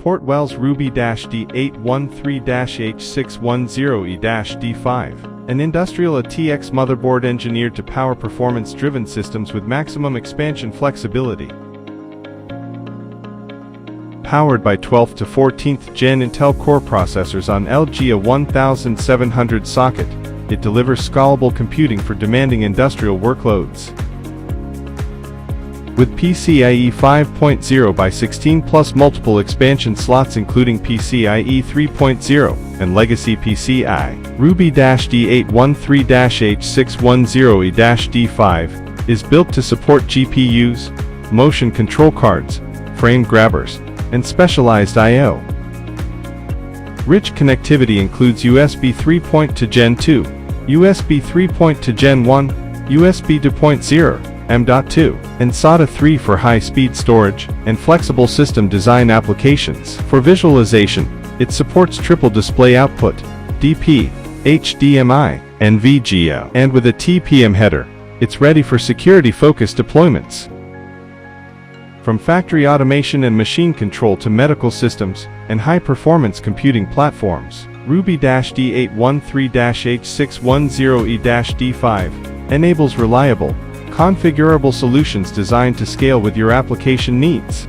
Portwell's RUBY-D813-H610E-D5, an industrial ATX motherboard engineered to power performance-driven systems with maximum expansion flexibility. Powered by 12th to 14th Gen Intel Core processors on 𝗜παι-𝗨𝗀𝗡𝗬 socket, it delivers scalable computing for demanding industrial workloads. With PCIe 5.0 by 16 plus multiple expansion slots including PCIe 3.0 and legacy PCI, RUBY-D813-H610E-D5 is built to support GPUs, motion control cards, frame grabbers, and specialized I/O. Rich connectivity includes USB 3.0 to Gen 2, USB 3.0 to Gen 1, USB 2.0, M.2, and SATA 3 for high-speed storage and flexible system design applications. For visualization, it supports triple display output, DP, HDMI, and VGA. And with a TPM header, it's ready for security-focused deployments. From factory automation and machine control to medical systems and high-performance computing platforms, RUBY-D813-H610E-D5 enables reliable, configurable solutions designed to scale with your application needs.